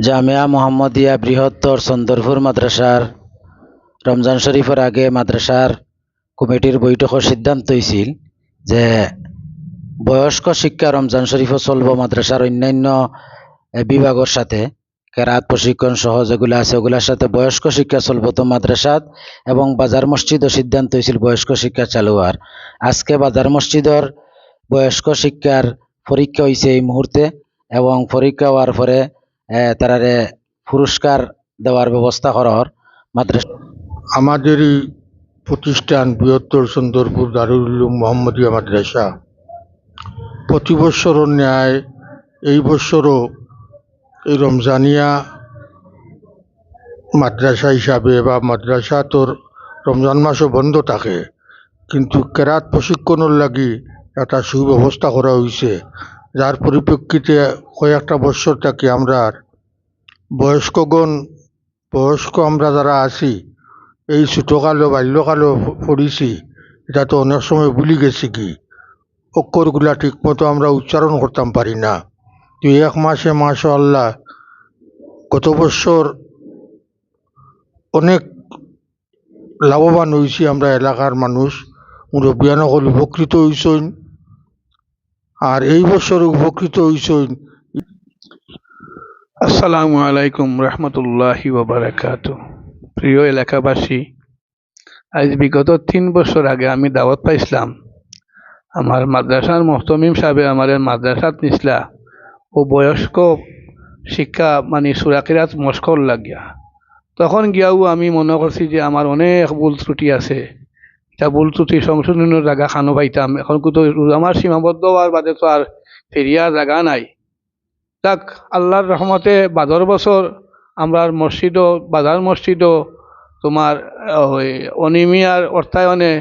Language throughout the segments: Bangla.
জামিয়া মোহাম্মদিয়া বৃহত্তর চন্দরপুর মাদ্রাসার রমজান শরীফের আগে মাদ্রাসার কমিটির বৈঠকের সিদ্ধান্ত হয়েছিল যে বয়স্ক শিক্ষা রমজান শরীফও চলব মাদ্রাসার অন্যান্য বিভাগের সাথে, কেরাত প্রশিক্ষণ সহ যেগুলো আছে ওগুলোর সাথে বয়স্ক শিক্ষা চলব। তো মাদ্রাসাত এবং বাজার মসজিদও সিদ্ধান্ত হয়েছিল বয়স্ক শিক্ষা চালু হওয়ার। আজকে বাজার মসজিদের বয়স্ক শিক্ষার পরীক্ষা হয়েছে এই মুহূর্তে, এবং পরীক্ষা হওয়ার পরে তারারে পুরস্কার দেওয়ার ব্যবস্থা করার মাদ্রাসা। আমাদেরই প্রতিষ্ঠান বৃহত্তর সুন্দরপুর দারুল উলুম মোহাম্মদিয়া মাদ্রাসা প্রতি বৎসরের ন্যায় এই বৎসরও এই রমজানিয়া মাদ্রাসা হিসাবে বা মাদ্রাসা তোর রমজান মাসও বন্ধ থাকে, কিন্তু কেরাত প্রশিক্ষণের লাগি একটা সুব্যবস্থা করা হয়েছে, যার পরিপ্রেক্ষিতে কয়েকটা বৎসর থাকি আমরা বয়স্ক আমরা যারা আছি এই ছোটকালো বাল্যকালো পড়িছি, এটা তো অনেক সময় ভুলি গেছি কি অক্ষরগুলা ঠিকমতো আমরা উচ্চারণ করতাম পারি না। তো এক মাসে মাশাআল্লাহ গত বছর অনেক লাভবান হয়েছি আমরা, এলাকার মানুষ মুরব্বিয়ানসকল উপকৃত হয়েছেন, আর এই বছর উপকৃত হয়েছেন। আসসালামু আলাইকুম রহমতুল্লাহি ওয়া বারাকাতুহু। প্রিয় এলাকাবাসী, আজ বিগত 3 বছর আগে আমি দাওয়াত পাইছিলাম আমার মাদ্রাসার মোহতমিম সাহেবে আমার মাদ্রাসাত নিসলা ও বয়স্ক শিক্ষা মানে সূরা কিরাত মশকর লাগিয়া। তখন গিয়াও আমি মনে করছি যে আমার অনেক ভুল ত্রুটি আছে, এটা ভুল ত্রুটি সংশোধনের জায়গা খানো পাইতাম। এখন কিন্তু আমার সীমাবদ্ধ হওয়ার বাদে তো আর ফেরিয়ার জায়গা নাই। যাক, আল্লাহর রহমতে বাদর বছর আমরা বাজার মসজিদও তোমার ওই অনিমিয়ার অর্থায়নে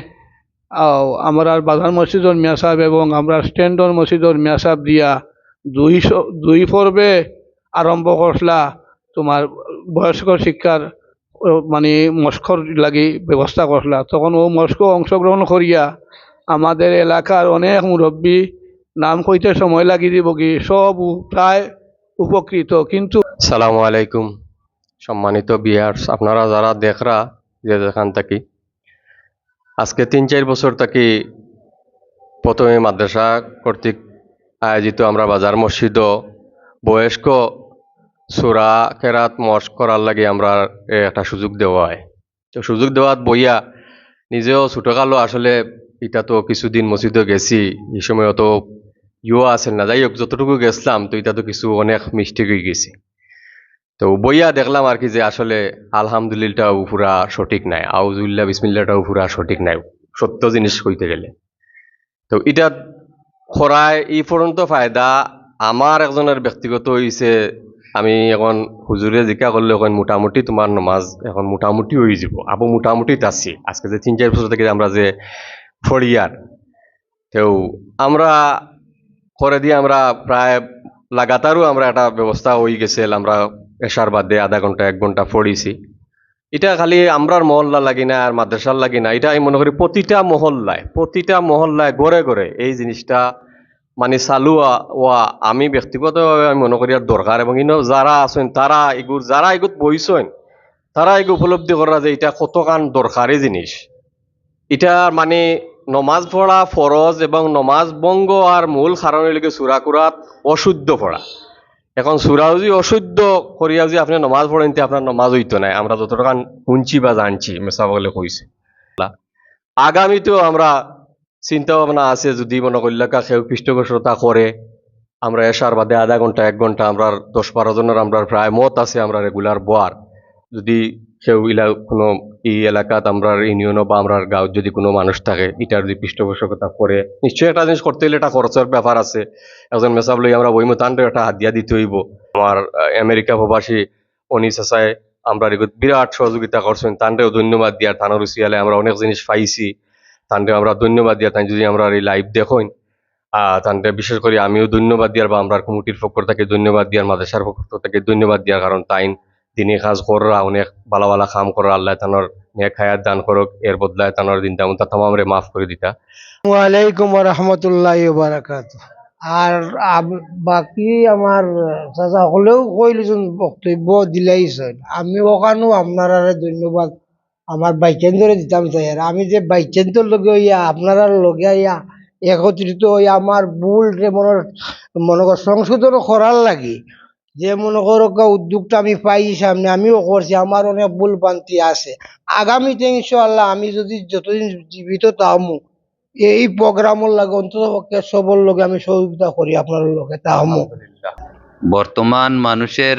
আমরা বাজার মসজিদর মিয়া সাহেব এবং আমরা স্ট্যান্ডর মসজিদর মিয়া সাহেব দিয়া দুই পর্বে আরম্ভ করলা তোমার বয়স্ক শিক্ষার মানে মস্কর লাগি ব্যবস্থা করলা। তখন ও মস্ক অংশগ্রহণ করিয়া আমাদের এলাকার অনেক মুরব্বী, নাম কইতে সময় লাগি দিব কি, সব প্রায় উপকৃত। কিন্তু সালামু আলাইকুম সম্মানিত ভিউয়ার্স, আপনারা যারা দেখরা যে যেখান থাকি, আজকে 3-4 বছর থাকি প্রথমে মাদ্রাসা কর্তৃক আয়োজিত আমরা বাজার মসজিদ বয়স্ক সূরা কেরাত মস্ক করার লাগে আমরা একটা সুযোগ দেওয়া হয়। তো সুযোগ দেওয়াত বইয়া নিজেও ছোটকালো আসলে এটা তো কিছুদিন মসজিদে গেছি, এই সময় অত আসেন না, যাই হোক যতটুকু গেছিলাম তো এটা তো কিছু অনেক মিস্টেক হয়ে গেছি। তো বইয়া দেখলাম আর কি যে আসলে আলহামদুলিল্লাহটাও পুরা সঠিক নাই, আউজুবিল্লাহ বিসমিল্লাহটাও পুরা সঠিক নাই সত্য জিনিস কইতে গেলে। তো এটা খরায় এই পর্যন্ত ফায়দা আমার একজনের ব্যক্তিগত হয়েছে। আমি এখন হুজুরে জিজ্ঞা করলে এখন মোটামুটি তোমার নমাজ এখন মোটামুটি হয়ে যাব, আবু মোটামুটি আছি আজকে যে 3-4 বছর থেকে আমরা যে ফড়িয়ার। তো আমরা করে দিয়ে আমরা প্রায় লাগাতারও আমরা একটা ব্যবস্থা হয়ে গেছে, আমরা এশার বাদে আধা ঘন্টা 1 ঘন্টা পড়িছি। এটা খালি আমরার মহল্লা লাগি না আর মাদ্রাসার লাগি না, এটা আমি মনে করি প্রতিটা মহল্লায় ঘরে ঘরে এই জিনিসটা মানে চালু হওয়া আমি ব্যক্তিগতভাবে আমি মনে করি আর দরকার। এবং যারা আছেন তারা এগুত বইছেন তারা এগুলো উপলব্ধি করা যে এটা কতখান দরকারি জিনিস। এটা মানে নমাজ পড়া ফরজ এবং নমাজ ভঙ্গ আর মূল কারণের লিগে সূরা কুরাত অশুদ্ধ পড়া। এখন সূরা যদি অশুদ্ধ করিয়া যদি আপনি নমাজ পড়েন আপনার নমাজ হইতো না, আমরা যতটুকান শুনছি বা জানছি মেসা বলে কইছে। আগামীতেও আমরা চিন্তা ভাবনা আছে যদি মনে করলে কেউ পৃষ্ঠপোষকতা করে আমরা এশার বাদে আধা ঘন্টা 1 ঘন্টা আমরা 10-12 জনের আমরা প্রায় মত আছে আমরা রেগুলার বোয়ার। যদি কেউ কোনো এই এলাকাত আমরা ইউনিয়নও বা আমরা গাঁৱত যদি কোনো মানুষ থাকে এটার যদি পৃষ্ঠপোষকতা করে, নিশ্চয়ই একটা জিনিস করতে হলে একটা খরচের ব্যাপার আছে। একজন মেসাব লই আমরা বইমো তান্ডে একটা হাতিয়া দিতে হইব। আমার আমেরিকা প্রবাসী অনিস আসায় আমরা বিরাট সহযোগিতা করছেন, তান্ডেও ধন্যবাদ দিয়ার। থানার উচিয়ালে আমরা অনেক জিনিস পাইছি, তান্ডে আমরা ধন্যবাদ দিয়া। তাই যদি আমরা এই লাইভ দেখেন তান্ডে বিশেষ করে আমিও ধন্যবাদ দিয়ার বা আমরা কমিটির পক্ষ থেকে ধন্যবাদ দিয়ার, মাদ্রাসার পক্ষ থেকে ধন্যবাদ দিয়ার। কারণ তাইন দিনে কাজ করা অনেক ভালো ভালো কাম করা, আল্লাহ তানোর নেক হায়াত দান করুক, এর বদলায় তানোর দিনটা তামামরে মাফ করে দিতা। ওয়ালাইকুম ওয়া রাহমাতুল্লাহি ওয়া বারাকাতুহু। আর বাকি আমার চাচা হলেও কইলিছেন বক্তব্য দিলাইছেন আমি ওখানেও আপনারা ধন্যবাদ আমার বাইকেন্দ্রে দিতাম চাই আর আমি যে বাইকেন্দ্রের লগে হইয়া আপনারা লগে হইয়া একত্রিত হইয়া আমার ভুল যে মনে কর সংশোধন করার লাগে যে মনে করো উদ্যোগটা আমি পাই সামনে আমিও করছি আমার অনেক ভুল ভ্রান্তি আছে আগামীতে ইনশাআল্লাহ আমি যদি যতদিন জীবিত তাহমু এই প্রোগ্রামের লাগে অন্তত পক্ষে সবর লগে আমি সহযোগিতা করি আপনার লগে তাহমু বর্তমান মানুষের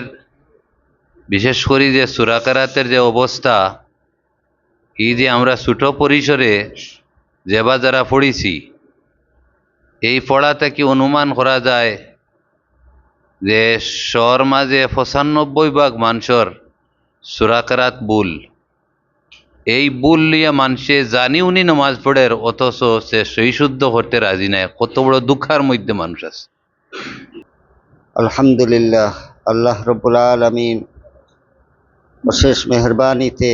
বিশেষ করে যে সুরাকারাতের যে অবস্থা এই যে আমরা ছোট পরিসরে যেবা যারা পড়িছি এই পড়া থেকে অনুমান করা যায় যে শহর মাঝে ৯৫% মানুষের সুরাকারাত ভুল এই ভুল নিয়ে মানুষে জানি উনি নমাজ পড়ের অথচ সে সহি শুদ্ধ করতে রাজি নাই কত বড় দুঃখের মধ্যে মানুষ আছে আলহামদুলিল্লাহ আল্লাহ রব্বুল আলামিন অশেষ মেহরবানিতে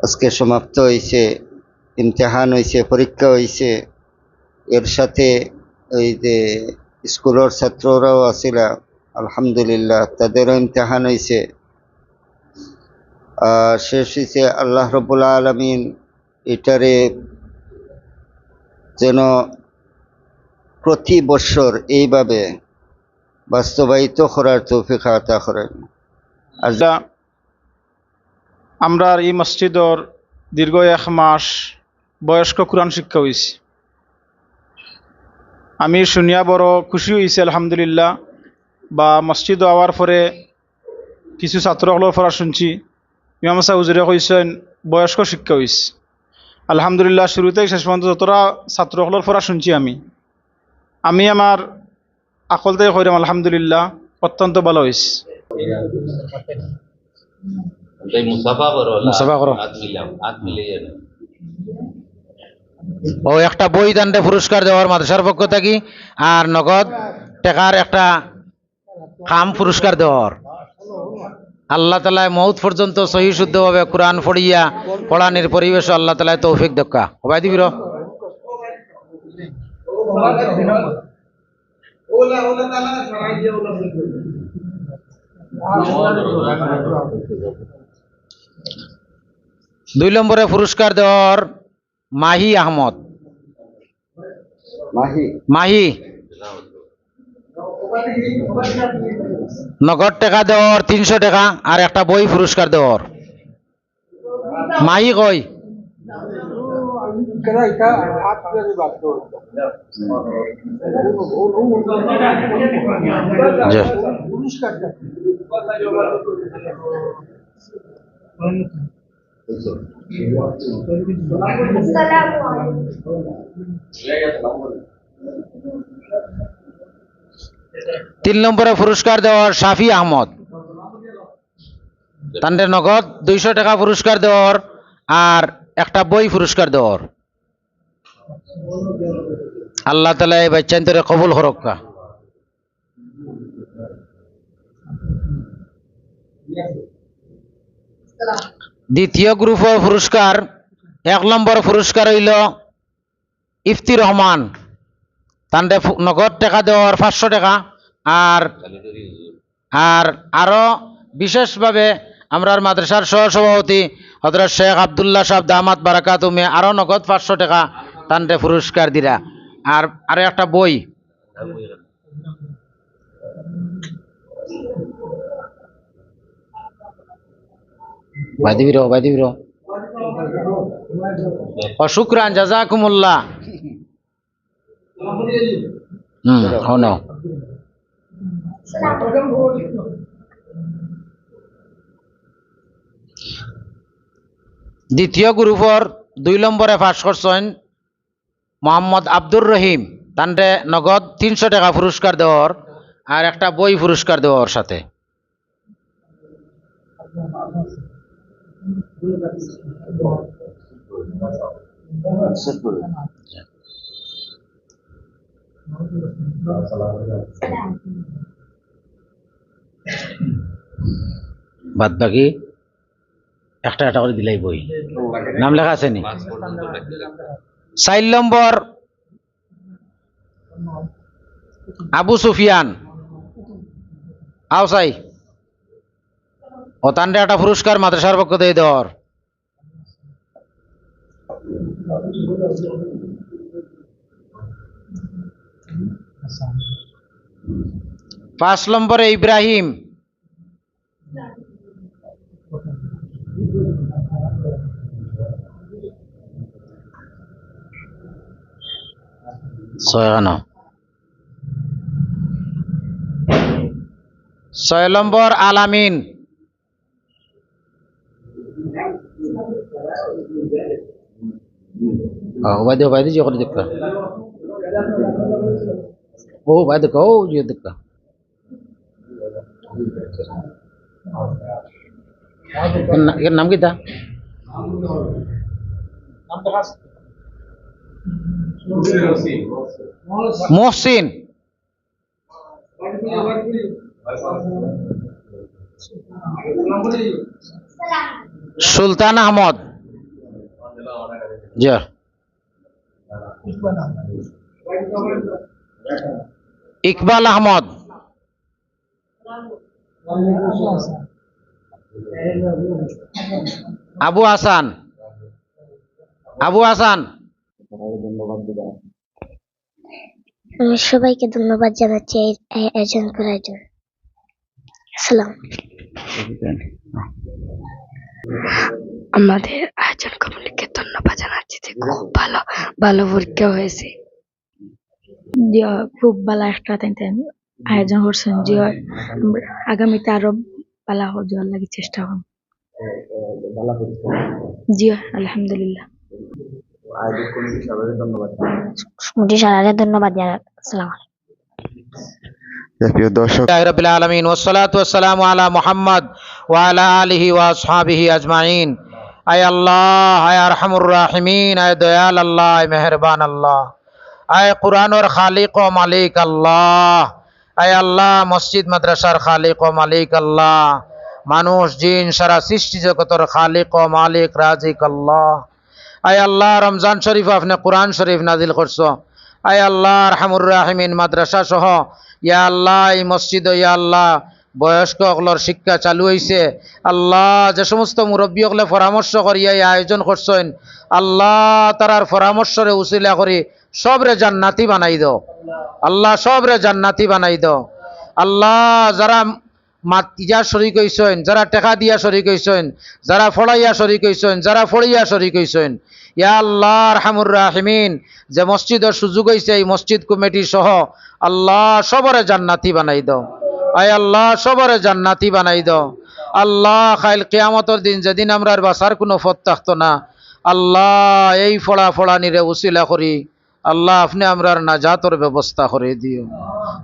আজকে সমাপ্ত হয়েছে ইমতিহান হয়েছে পরীক্ষা হয়েছে এর সাথে ওই যে স্কুলের ছাত্ররাও আছিল আলহামদুলিল্লাহ তাদেরও ইমতিহান হয়েছে শেষ হয়েছে আল্লাহ রব্বুল আলামিন এটারে যেন প্রতি বছর এইভাবে বাস্তবায়িত করার তৌফিক আতা করেন আর আমরা এই মসজিদর দীর্ঘ 1 মাস বয়স্ক কোরআন শিক্ষা হয়েছি আমি শুনিয়া বড় খুশি হয়েছি আলহামদুলিল্লাহ বা মসজিদ হওয়ার পরে কিছু ছাত্রসকলের পড়া শুনছি ইমাম সাহেব হুজুরে কইছেন বয়স্ক শিক্ষা হয়েছে আলহামদুলিল্লাহ শুরুতে শেষ পর্যন্ত যতটা ছাত্রসকলের পড়া শুনছি আমি আমার আকল থেকে কইরাম আলহামদুলিল্লাহ অত্যন্ত ভালো হয়েছে মুসাফা করো ও একটা বই দানতে পুরস্কার দেওয়ার মাদ্রাসার পক্ষ থাকি আর নগদ টাকার একটা খাম পুরস্কার দেওয়ার আল্লাহ তালায় মৌত পর্যন্ত সহি শুদ্ধভাবে কোরআন পড়িয়া পড়ানির পরিবেশ আল্লাহ তালায় তৌফিক দক্কা হবাই দিবির 2 নম্বরে পুরস্কার দেওয়ার মাহি আহমদ মাহি নগদ টাকা দেওয়ার 300 টাকা আর একটা বই পুরস্কার দেওয়ার মাহি কই তিন নম্বরে পুরস্কার দেওয়ার শাফি আহমদ তান্ডে নগদ 200 টাকা পুরস্কার দেওয়ার আর একটা বই পুরস্কার দেওয়ার আল্লাহ তাআলা এই বাচ্চান্তরে কবুল হরক্কা দ্বিতীয় গ্রুপের পুরস্কার 1 নম্বর পুরস্কার হইল ইফতি রহমান তান্ডে নগদ টাকা দেওয়ার 500 টাকা আর আরো বিশেষভাবে আমরার মাদ্রাসার সহসভাপতি হযরত শেখ আব্দুল্লাহ সাহেব দামাত বারাকাতুমে আরো নগদ 500 টাকা তান্ডে পুরস্কার দিরা আর আরো একটা বই বাইদিবিরো শুকরান জাযাকুমুল্লাহ হনো দ্বিতীয় গ্রুপের 2 নম্বরে পাস করছেন মোহাম্মদ আব্দুর রহিম তান্ডে নগদ 300 টাকা পুরস্কার দেওয়ার আর একটা বই পুরস্কার দেওয়ার সাথে বাদ বাকি একটা করে দিলাই বই নাম লেখা আছে নি 4 নম্বর আবু সুফিয়ান আও চাই অতান্ডে একটা পুরস্কার মাদ্রাসার পক্ষ দিয়ে দেওয়ার। 5 নম্বরে ইব্রাহিম, ছয়খানা। 6 নম্বর আলামিন, বাইদে যে করে দেখা ও বাইদে ও যে দেখা এর নাম কি তা মহসিন, সুলতান আহমদ, জি ইকবাল আহমদ, আবু হাসান, আবু হাসান। আমি সবাইকে ধন্যবাদ জানাচ্ছি এই আয়োজন করার জন্য। সালাম। আমাদের আয়োজন কমিটিকে ধন্যবাদ জানাচ্ছি যে খুব ভালো ভালো পরীক্ষা হয়েছে। খুব ভালো একটা আয়োজন করছেন যে আগামীতে আরো ভালো হওয়ার লাগে চেষ্টা করুন। জি আলহামদুলিল্লাহ। কমিটি সবাইকে ধন্যবাদ জানাই। আসসালামু আলাইকুম। প্রিয় দর্শক, রাব্বিল আলামিন ওয়াসসালাতু ওয়াসসালামু আলা মুহাম্মদ ওয়া আলা আলিহি ওয়া আসহাবিহি আজমাইন। আয় আল্লাহ, আয় আরহামুর রাহিমিন, আয় দয়াল আল্লাহ, আয় মেহেরবান আল্লাহ, আয় কুরআনের খালিক ও মালিক আল্লাহ, আয় আল্লাহ মসজিদ মাদ্রাসার খালিক ও মালিক আল্লাহ, মানুষ জিন সারা সৃষ্টি জগতের খালিক ও মালিক রাজিক আল্লাহ। আয় আল্লাহ রমজান শরীফ আপনি কোরআন শরীফ নাজিল করছো। আয় আল্লাহ আরহামুর রাহিমিন মাদ্রাসা সহ ইয়া আল্লাহ এই মসজিদ ইয়া আল্লাহ বয়স্ক সকলের শিক্ষা চালু হয়েছে। আল্লাহ যে সমস্ত মুরব্বী সকলে পরামর্শ করিয়া এই আয়োজন করছেন আল্লাহ তারার পরামর্শরে উসিলা করি সবরে জান্নাতি বানাই দাও আল্লাহ, সবরে জান্নাতি বানাই দাও আল্লাহ। যারা ইয়া শরিক হইছেন, যারা টেকা দিয়া শরিক হইছেন, যারা ফড়াইয়া শরিক হইছেন, যারা ফড়িয়া শরিক হইছেন, ইয়া আল্লাহ আরহামুর রাহিমিন যে মসজিদের সুযোগ হয়েছে এই মসজিদ কমিটি সহ আল্লাহ সবরে জান্নাতি বানাই দাও। আয় আল্লাহ সবরে জান্নাতি বানাই দাও আল্লাহ। খাইল কিয়ামতের দিন যেদিন আমরা বাসার কোনো পথ থাকতো না আল্লাহ এই ফড়া ফড়ানিরে উসিলা করি আল্লাহ আপনি আমরার নাজাতর ব্যবস্থা করে দিও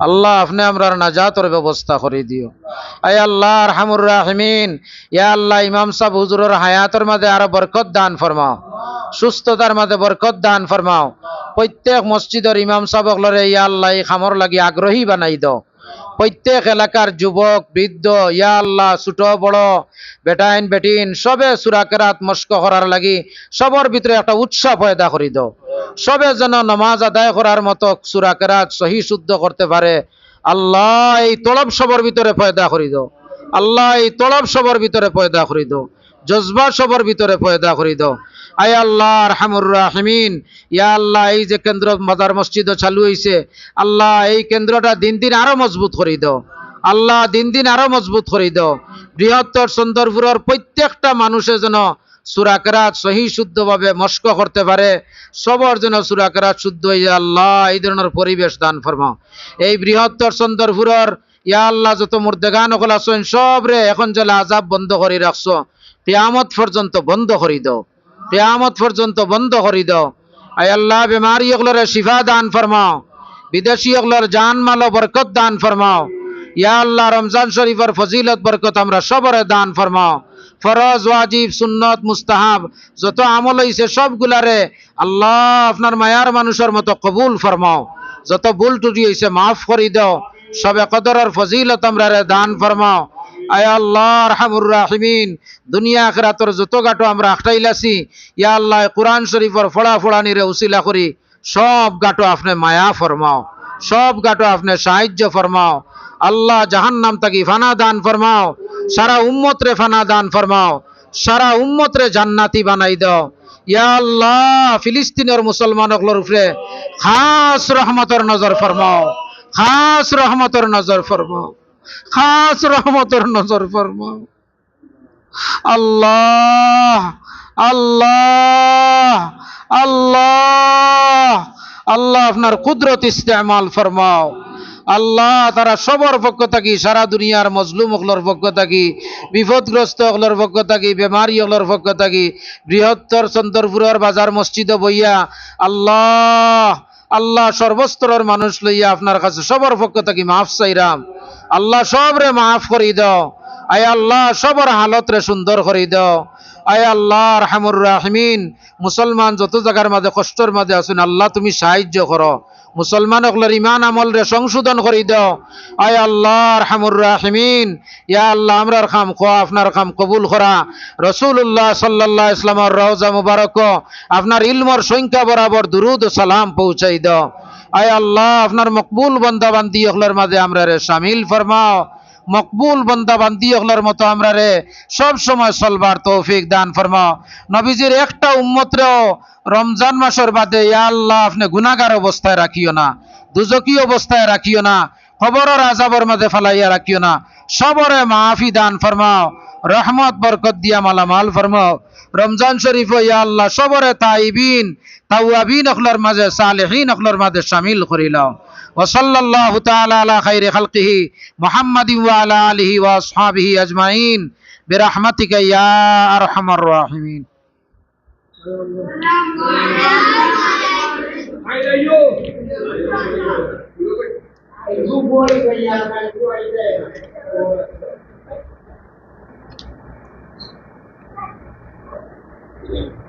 আল্লাহ, আপনি আমরার নাজাতর ব্যবস্থা করে দিও। আয় আল্লাহ আরহামুর রাহিমিন ইয়া আল্লাহ ইমাম সাহেব হুজুরের হায়াতের মাঝে আরো বরকত দান ফরমাও, সুস্থতার মাঝে বরকত দান ফরমাও। প্রত্যেক মসজিদের ইমাম সাহেবগুলোরে ইয়া আল্লাহ এই খামর লাগি আগ্রহী বানাই দাও। প্রত্যেক এলাকার যুবক বৃদ্ধ ইয়া আল্লাহ ছোট বড় বেটাইন বেটিন সবে সূরা কেরাত মস্ক করার লাগি সবার ভিতরে একটা উৎসাহ পয়দা করে দাও। সবে যেন নামাজ আদায় করার মতো সূরা কেরাত সহি শুদ্ধ করতে পারে আল্লাহ। এই তলব সবার ভিতরে পয়দা করে দাও আল্লাহ, এই তলব সবার ভিতরে পয়দা করে দাও, জজবা সবার ভিতরে পয়দা করে দাও। আয় আল্লাহ আরহামুর রাহিমিন ইয়া আল্লাহ এই যে কেন্দ্র মাদার মসজিদ চালু হয়েছে আল্লাহ এই কেন্দ্রটা দিন দিন আরো মজবুত করে দাও আল্লাহ, দিন দিন আরো মজবুত করে দাও। বৃহত্তর সুন্দরপুরের প্রত্যেকটা মানুষের যেন সূরা কেরাত সহি শুদ্ধভাবে মস্ক করতে পারে, সবার যেন সূরা কেরাত শুদ্ধ হয়ে যায় আল্লাহ, এই ধরনের পরিবেশ দান ফরমাও। এই বৃহত্তর সুন্দরপুরের ইয়া আল্লাহ যত মুর্দেগান সকল আছেন সবরে এখন যে আযাব বন্ধ করে রাখছো কিয়ামত পর্যন্ত বন্ধ করে দাও, কিয়ামত পর্যন্ত বন্ধ করে দাও। আয় আল্লাহ বেমারি ওগুলোর শিফা দান ফরমাও, বিদেশি ওগুলোর জান মাল বরকত দান ফরমাও। ইয়া আল্লাহ রমজান শরীফের ফজিলত বরকত আমরা সবরে দান ফরমাও। ফরজ ওয়াজিব সুন্নত মুস্তাহাব যত আমল হইছে সবগুলারে আল্লাহ আপনার মায়ার মানুষের মতো কবুল ফরমাও। যত ভুল ত্রুটি হইছে মাফ করে দাও, সবে কদরের ফজিলত আমরা দান ফরমাও। আয় আল্লাহ আরহামুর রাহিমিন দুনিয়া আখিরাতের যত গাটো আমরা আখটাইলাছি ইয়া আল্লাহ কোরআন শরীফের ফড়া ফড়ানিরে উসিলা করি সব গাটো আপনি মায়া ফরমাও সব গাটো আপনি সাহায্য ফরমাও আল্লাহ জাহান্নাম তাকি ফানা দান ফরমাও সারা উম্মত রে ফানা দান ফরমাও সারা উম্মত রে জান্নাতি বানাই দাও ইয়া আল্লাহ ফিলিস্তিনের মুসলমানগুলোর উপরে খাস রহমতের নজর ফরমাও খাস রহমতের নজর ফরমাও খাস রহমতের নজর ফরমাও আল্লাহ আল্লাহ আল্লাহ আল্লাহ আপনার কুদরত ইস্তেমাল ফরমাও আল্লাহ তারা সবার পক্ষ থাকি সারা দুনিয়ার মজলুম হকলর পক্ষ থাকি বিপদগ্রস্ত হকলর পক্ষ থাকি বেমারি হকলর পক্ষ থাকি বৃহত্তর চন্দ্রপুরের বাজার মসজিদ বইয়া আল্লাহ আল্লাহ সর্বস্তরের মানুষ লইয়া আপনার কাছে সবার পক্ষ থাকি মাফ চাইরাম আল্লাহ সবরে মাফ করি দাও আয় আল্লাহ সবার হালত রে সুন্দর করে দাও আয় আল্লাহ রহমুর রাহিমিন মুসলমান যত জায়গার মাঝে কষ্টর মাঝে আছেন আল্লাহ তুমি সাহায্য করো মুসলমান হকলের ইমান আমল রে সংশোধন করে দাও আয় আল্লাহ রহমুর রাহিমিন ইয়া আল্লাহ আমরার খাম খোয়া আপনার খাম কবুল করা রসুল্লাহ সাল্লাল্লাহু আলাইহি ইসলামের রওজা মুবারক আপনার ইলমর সংখ্যা বরাবর দুরুদ ও সালাম পৌঁছাই দাও আয় আল্লাহ আপনার মকবুল বান্দা বান্দি হকলের মাঝে আমরা রে শামিল ফরমাও মকবুল বান্দা বান্দি হকলের মতো আমরা রে সব সময় চলবার তৌফিক দান ফরমাও নবীজির একটা উম্মতরেও রমজান মাসের বাদে ইয়া আল্লাহ আপনি গুনাহগার অবস্থায় রাখিও না দুজকি অবস্থায় রাখিও না খবরের আযাবের মাঝে ফেলাইয়া রাখিও না সবরে মাফি দান ফরমাও রহমত বরকত দিয়া মালামাল ফরমাও রমজান শরীফ ইয়া আল্লাহ সবরে তাইবিন তাওয়াবিন হকলের মাঝে সালেহিন হকলের মাঝে শামিল করিলাও وصلى الله تعالى على خير خلقه محمد وعلى آله وأصحابه أجمعين برحمتك يا أرحم الراحمين Thank you.